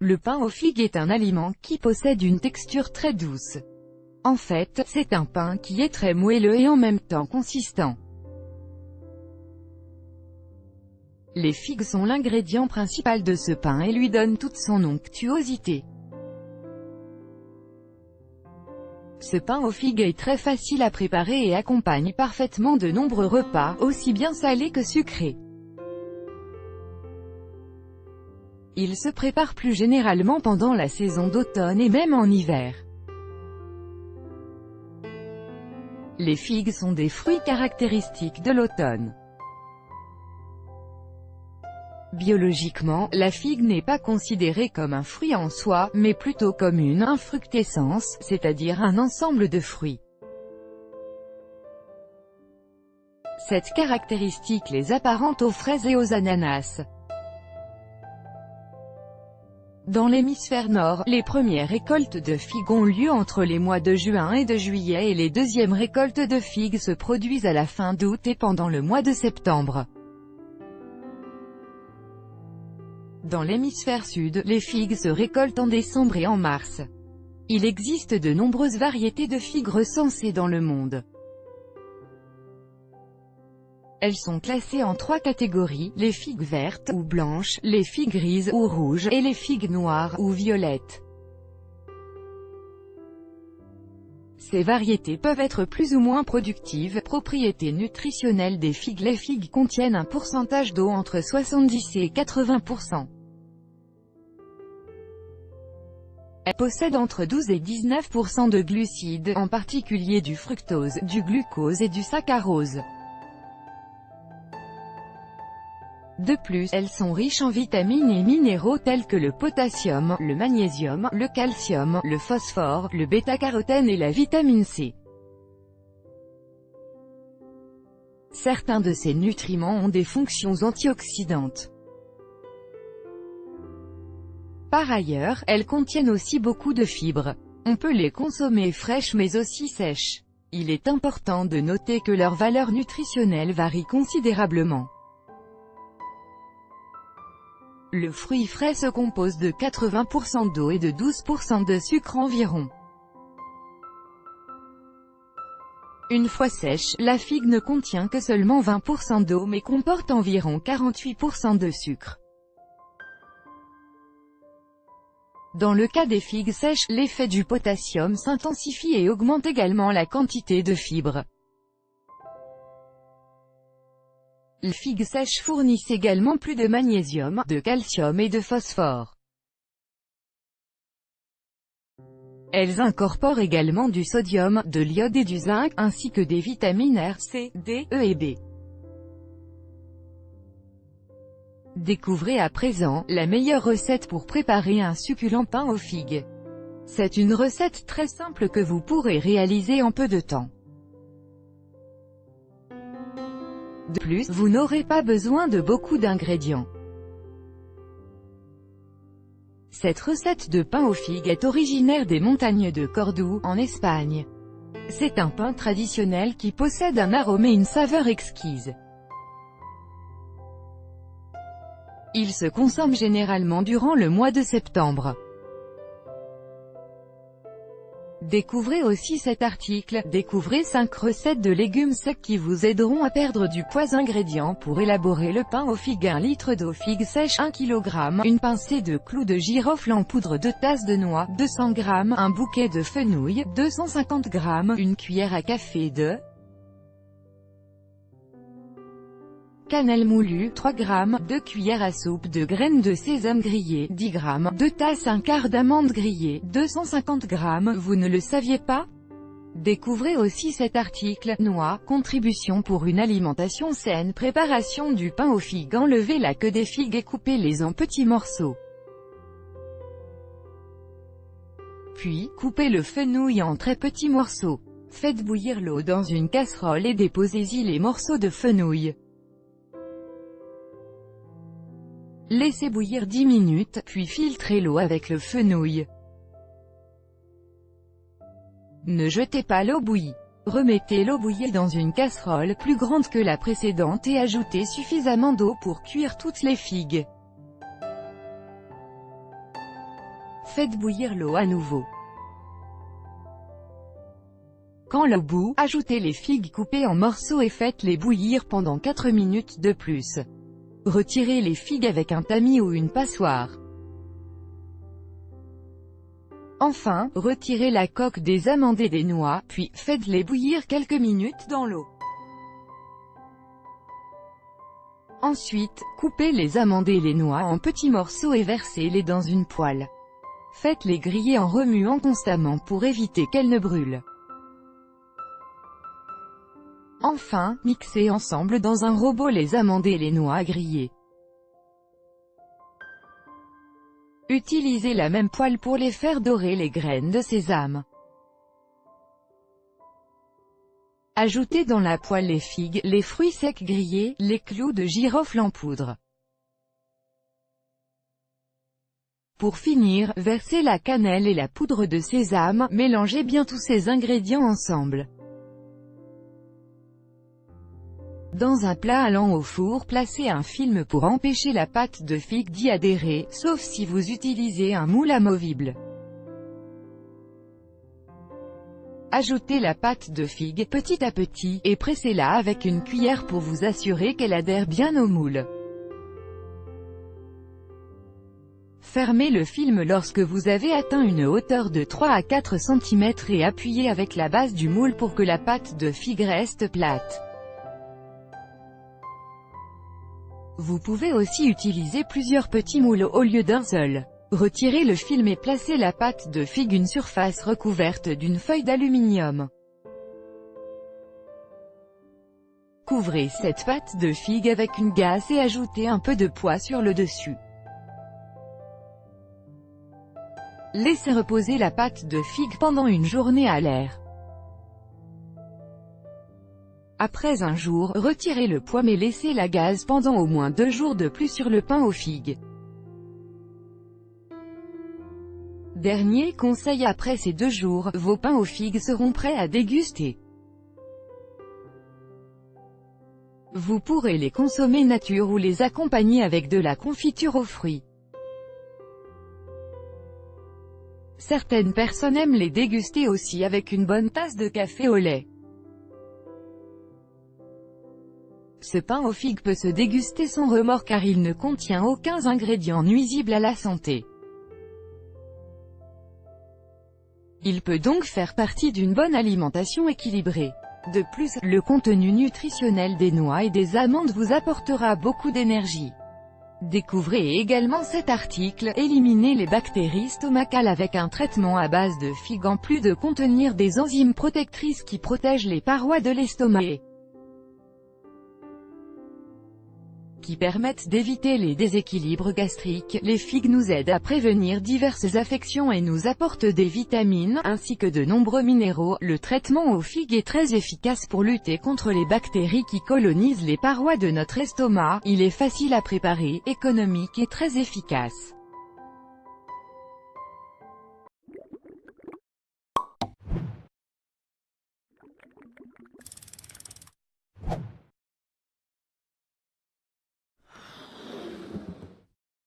Le pain aux figues est un aliment qui possède une texture très douce. En fait, c'est un pain qui est très moelleux et en même temps consistant. Les figues sont l'ingrédient principal de ce pain et lui donnent toute son onctuosité. Ce pain aux figues est très facile à préparer et accompagne parfaitement de nombreux repas, aussi bien salés que sucrés. Il se prépare plus généralement pendant la saison d'automne et même en hiver. Les figues sont des fruits caractéristiques de l'automne. Biologiquement, la figue n'est pas considérée comme un fruit en soi, mais plutôt comme une infructescence, c'est-à-dire un ensemble de fruits. Cette caractéristique les apparente aux fraises et aux ananas. Dans l'hémisphère nord, les premières récoltes de figues ont lieu entre les mois de juin et de juillet et les deuxièmes récoltes de figues se produisent à la fin d'août et pendant le mois de septembre. Dans l'hémisphère sud, les figues se récoltent en décembre et en mars. Il existe de nombreuses variétés de figues recensées dans le monde. Elles sont classées en 3 catégories, les figues vertes ou blanches, les figues grises ou rouges, et les figues noires ou violettes. Ces variétés peuvent être plus ou moins productives. Propriétés nutritionnelles des figues. Les figues contiennent un pourcentage d'eau entre 70 et 80%. Elles possèdent entre 12 et 19% de glucides, en particulier du fructose, du glucose et du saccharose. De plus, elles sont riches en vitamines et minéraux tels que le potassium, le magnésium, le calcium, le phosphore, le bêta-carotène et la vitamine C. Certains de ces nutriments ont des fonctions antioxydantes. Par ailleurs, elles contiennent aussi beaucoup de fibres. On peut les consommer fraîches mais aussi sèches. Il est important de noter que leur valeur nutritionnelle varie considérablement. Le fruit frais se compose de 80% d'eau et de 12% de sucre environ. Une fois sèche, la figue ne contient que seulement 20% d'eau mais comporte environ 48% de sucre. Dans le cas des figues sèches, l'effet du potassium s'intensifie et augmente également la quantité de fibres. Les figues sèches fournissent également plus de magnésium, de calcium et de phosphore. Elles incorporent également du sodium, de l'iode et du zinc, ainsi que des vitamines R, C, D, E et B. Découvrez à présent la meilleure recette pour préparer un succulent pain aux figues. C'est une recette très simple que vous pourrez réaliser en peu de temps. De plus, vous n'aurez pas besoin de beaucoup d'ingrédients. Cette recette de pain aux figues est originaire des montagnes de Cordoue, en Espagne. C'est un pain traditionnel qui possède un arôme et une saveur exquise. Il se consomme généralement durant le mois de septembre. Découvrez aussi cet article. Découvrez 5 recettes de légumes secs qui vous aideront à perdre du poids. Ingrédients pour élaborer le pain aux figues: 1 litre d'eau, figues sèches 1 kg, une pincée de clous de girofle en poudre, 2 tasses de noix, 200 g, un bouquet de fenouil, 250 g, une cuillère à café de cannelle moulue, 3 g, 2 cuillères à soupe de graines de sésame grillées, 10 g, 2 tasses 1/4 d'amandes grillées, 250 g. Vous ne le saviez pas? Découvrez aussi cet article. Noix, contribution pour une alimentation saine. Préparation du pain aux figues: enlevez la queue des figues et coupez-les en petits morceaux. Puis, coupez le fenouil en très petits morceaux. Faites bouillir l'eau dans une casserole et déposez-y les morceaux de fenouil. Laissez bouillir 10 minutes, puis filtrez l'eau avec le fenouil. Ne jetez pas l'eau bouillie. Remettez l'eau bouillir dans une casserole plus grande que la précédente et ajoutez suffisamment d'eau pour cuire toutes les figues. Faites bouillir l'eau à nouveau. Quand l'eau bout, ajoutez les figues coupées en morceaux et faites-les bouillir pendant 4 minutes de plus. Retirez les figues avec un tamis ou une passoire. Enfin, retirez la coque des amandes et des noix, puis faites-les bouillir quelques minutes dans l'eau. Ensuite, coupez les amandes et les noix en petits morceaux et versez-les dans une poêle. Faites-les griller en remuant constamment pour éviter qu'elles ne brûlent. Enfin, mixez ensemble dans un robot les amandes et les noix grillées. Utilisez la même poêle pour les faire dorer les graines de sésame. Ajoutez dans la poêle les figues, les fruits secs grillés, les clous de girofle en poudre. Pour finir, versez la cannelle et la poudre de sésame, mélangez bien tous ces ingrédients ensemble. Dans un plat allant au four, placez un film pour empêcher la pâte de figue d'y adhérer, sauf si vous utilisez un moule amovible. Ajoutez la pâte de figue petit à petit, et pressez-la avec une cuillère pour vous assurer qu'elle adhère bien au moule. Fermez le film lorsque vous avez atteint une hauteur de 3 à 4 cm et appuyez avec la base du moule pour que la pâte de figue reste plate. Vous pouvez aussi utiliser plusieurs petits moules au lieu d'un seul. Retirez le film et placez la pâte de figue une surface recouverte d'une feuille d'aluminium. Couvrez cette pâte de figue avec une gaze et ajoutez un peu de poids sur le dessus. Laissez reposer la pâte de figue pendant une journée à l'air. Après un jour, retirez le poids mais laissez la gaze pendant au moins 2 jours de plus sur le pain aux figues. Dernier conseil, après ces 2 jours, vos pains aux figues seront prêts à déguster. Vous pourrez les consommer nature ou les accompagner avec de la confiture aux fruits. Certaines personnes aiment les déguster aussi avec une bonne tasse de café au lait. Ce pain aux figues peut se déguster sans remords car il ne contient aucun ingrédient nuisible à la santé. Il peut donc faire partie d'une bonne alimentation équilibrée. De plus, le contenu nutritionnel des noix et des amandes vous apportera beaucoup d'énergie. Découvrez également cet article, éliminer les bactéries stomacales avec un traitement à base de figues en plus de contenir des enzymes protectrices qui protègent les parois de l'estomac et qui permettent d'éviter les déséquilibres gastriques. Les figues nous aident à prévenir diverses affections et nous apportent des vitamines, ainsi que de nombreux minéraux. Le traitement aux figues est très efficace pour lutter contre les bactéries qui colonisent les parois de notre estomac. Il est facile à préparer, économique et très efficace.